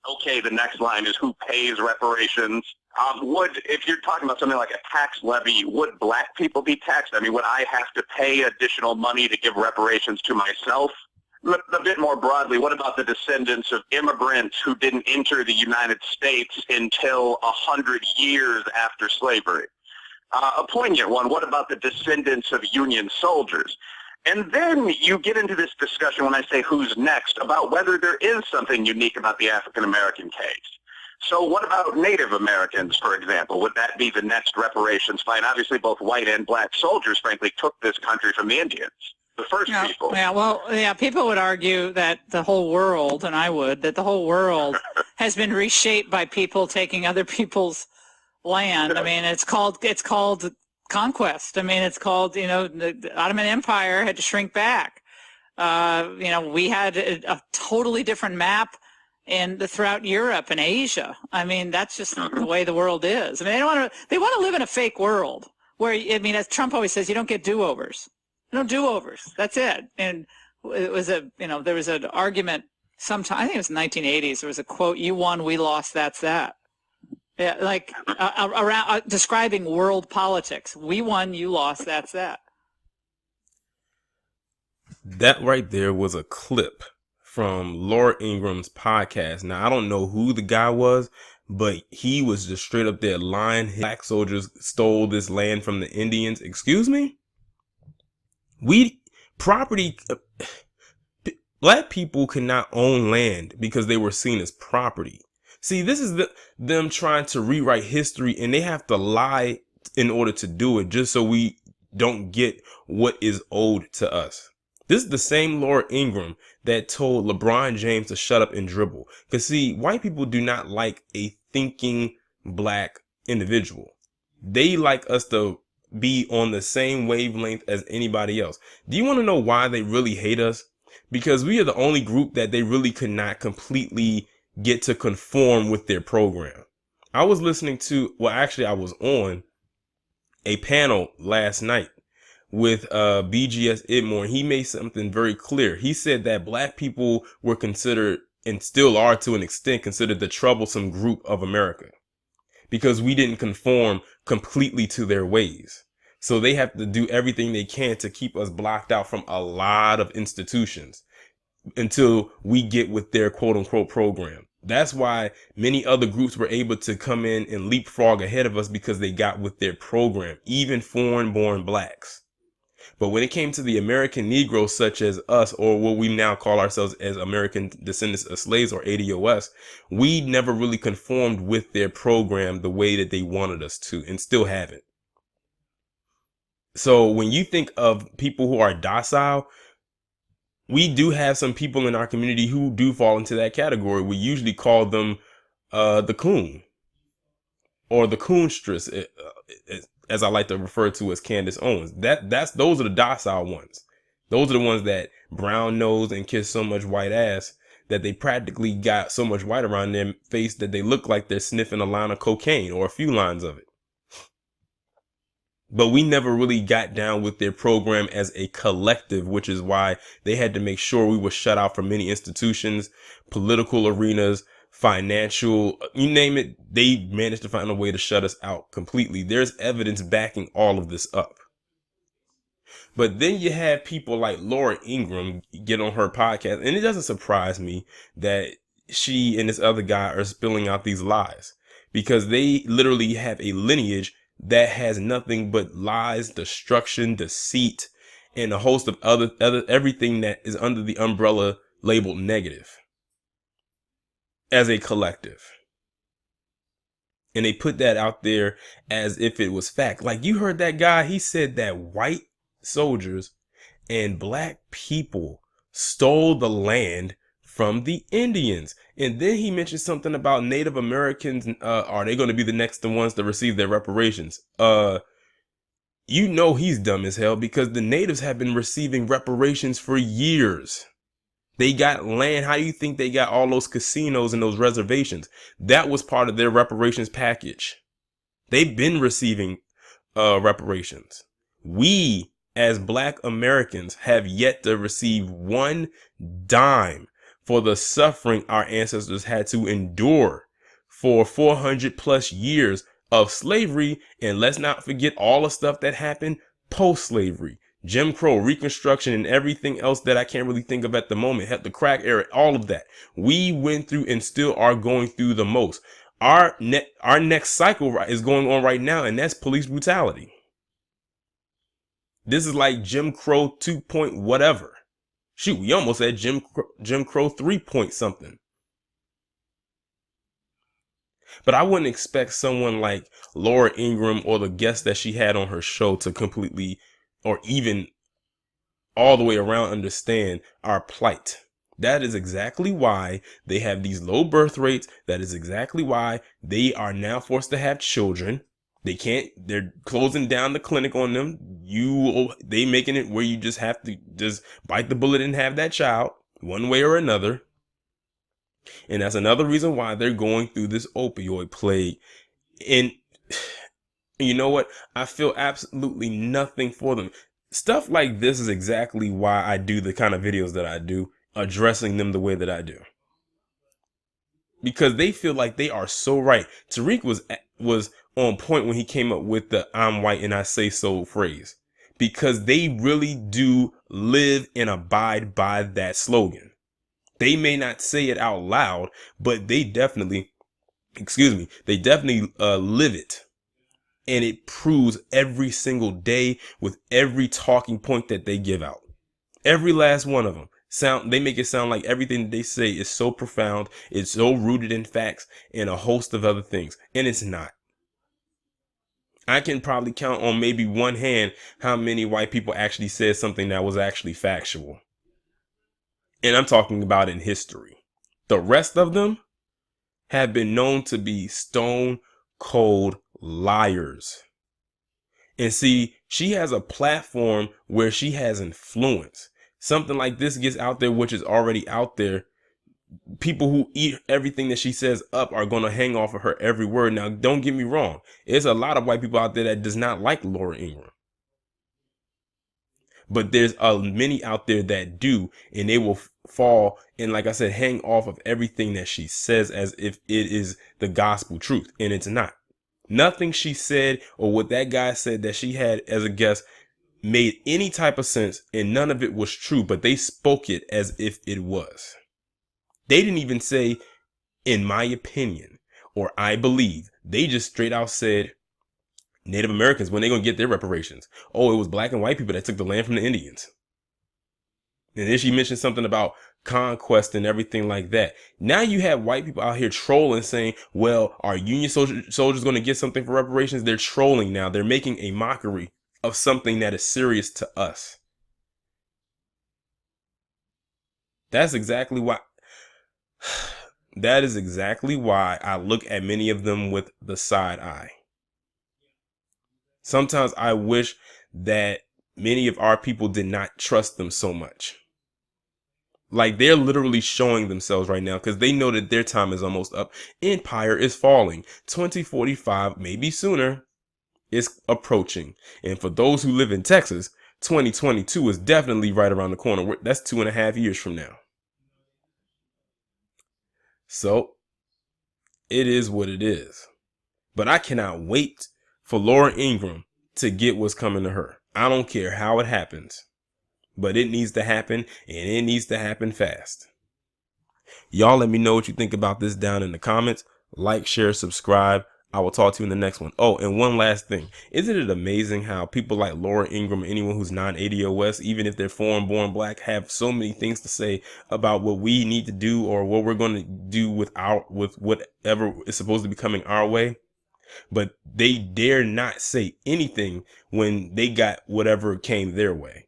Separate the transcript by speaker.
Speaker 1: Okay, the next line is who pays reparations. If you're talking about something like a tax levy, would black people be taxed? I mean, would I have to pay additional money to give reparations to myself? A bit more broadly, what about the descendants of immigrants who didn't enter the United States until 100 years after slavery? A poignant one, what about the descendants of Union soldiers? And then you get into this discussion, when I say who's next, about whether there is something unique about the African-American case. So what about Native Americans, for example? Would that be the next reparations fight? Obviously, both white and black soldiers, frankly, took this country from the Indians, the first people.
Speaker 2: Yeah, people would argue that the whole world, and I would, that the whole world has been reshaped by people taking other people's land. I mean, it's called conquest. I mean, it's called, the Ottoman Empire had to shrink back. We had a totally different map throughout Europe and Asia. I mean, that's just the way the world is. I mean, they want to live in a fake world where, as Trump always says, you don't get do-overs. No do-overs. That's it. And it was there was an argument sometime, I think it was in the 1980s. There was a quote, "You won, we lost, that's that." Yeah, like around describing world politics. We won, you lost, that's that.
Speaker 3: That right there was a clip from Laura Ingram's podcast. Now, I don't know who the guy was, but he was just straight up there lying. Black soldiers stole this land from the Indians. Excuse me? Black people cannot own land because they were seen as property. See, this is them trying to rewrite history, and they have to lie in order to do it, just so we don't get what is owed to us. This is the same Laura Ingraham that told LeBron James to shut up and dribble. Because see, white people do not like a thinking black individual. They like us to be on the same wavelength as anybody else. Do you want to know why they really hate us? Because we are the only group that they really could not completely get to conform with their program. I was listening to, I was on a panel last night with BGS Idmore, and he made something very clear. He said that black people were considered, and still are to an extent, considered the troublesome group of America because we didn't conform completely to their ways. So they have to do everything they can to keep us blocked out from a lot of institutions until we get with their quote unquote program. That's why many other groups were able to come in and leapfrog ahead of us, because they got with their program, even foreign born blacks. But when it came to the American Negroes such as us, or what we now call ourselves as American descendants of slaves, or ADOS, we never really conformed with their program the way that they wanted us to, and still haven't. So when you think of people who are docile, we do have some people in our community who do fall into that category. We usually call them the coon, or the coonstress, as I like to refer to as Candace Owens. Those are the docile ones. Those are the ones that brown nose and kiss so much white ass that they practically got so much white around their face that they look like they're sniffing a line of cocaine or a few lines of it. But we never really got down with their program as a collective, which is why they had to make sure we were shut out from many institutions, political arenas, financial, you name it. They managed to find a way to shut us out completely. There's evidence backing all of this up. But then you have people like Laura Ingraham get on her podcast, and it doesn't surprise me that she and this other guy are spilling out these lies, because they literally have a lineage that has nothing but lies, destruction, deceit, and a host of other everything that is under the umbrella labeled negative as a collective. And they put that out there as if it was fact. Like, you heard that guy, he said that white soldiers and black people stole the land from the Indians. And then he mentioned something about Native Americans. Are they going to be the next ones to receive their reparations? He's dumb as hell, because the natives have been receiving reparations for years. They got land. How do you think they got all those casinos and those reservations? That was part of their reparations package. They've been receiving reparations. We, as black Americans, have yet to receive one dime for the suffering our ancestors had to endure for 400 plus years of slavery. And let's not forget all the stuff that happened post-slavery, Jim Crow, Reconstruction, and everything else that I can't really think of at the moment. The crack era, all of that we went through and still are going through the most. Our next cycle is going on right now, and that's police brutality. This is like Jim Crow 2 point whatever. Shoot, we almost had Jim Crow 3 point something. But I wouldn't expect someone like Laura Ingraham or the guest that she had on her show to completely or even all the way around understand our plight. That is exactly why they have these low birth rates. That is exactly why they are now forced to have children. They're closing down the clinic on them. They making it where you just have to just bite the bullet and have that child one way or another. And that's another reason why they're going through this opioid plague. And you know what? I feel absolutely nothing for them. Stuff like this is exactly why I do the kind of videos that I do, addressing them the way that I do. Because they feel like they are so right. Tariq was on point when he came up with the "I'm white and I say so" phrase. Because they really do live and abide by that slogan. They may not say it out loud, but they definitely live it. And it proves every single day with every talking point that they give out. Every last one of them. They make it sound like everything they say is so profound, it's so rooted in facts and a host of other things. And it's not. I can probably count on maybe one hand how many white people actually said something that was actually factual. And I'm talking about in history. The rest of them have been known to be stone cold liars. And see, she has a platform where she has influence. Something like this gets out there, which is already out there. People who eat everything that she says up are going to hang off of her every word. Now, don't get me wrong. There's a lot of white people out there that does not like Laura Ingraham. But there's many out there that do, and they will fall and, like I said, hang off of everything that she says as if it is the gospel truth, and it's not. Nothing she said or what that guy said that she had as a guest made any type of sense, and none of it was true, but they spoke it as if it was. They didn't even say, "in my opinion," or "I believe." They just straight out said, Native Americans, when they gonna get their reparations? Oh, it was black and white people that took the land from the Indians. And then she mentioned something about conquest and everything like that. Now you have white people out here trolling, saying, well, are Union soldiers going to get something for reparations? They're trolling now. They're making a mockery of something that is serious to us. That's exactly why. That is exactly why I look at many of them with the side eye. Sometimes I wish that many of our people did not trust them so much. Like, they're literally showing themselves right now because they know that their time is almost up. Empire is falling. 2045, maybe sooner, is approaching. And for those who live in Texas, 2022 is definitely right around the corner. That's 2.5 years from now. So it is what it is. But I cannot wait for Laura Ingraham to get what's coming to her. I don't care how it happens, but it needs to happen, and it needs to happen fast. Y'all let me know what you think about this down in the comments. Like, share, subscribe. I will talk to you in the next one. Oh, and one last thing. Isn't it amazing how people like Laura Ingraham, anyone who's non-ADOS, even if they're foreign-born black, have so many things to say about what we need to do or what we're going to do with whatever is supposed to be coming our way? But they dare not say anything when they got whatever came their way.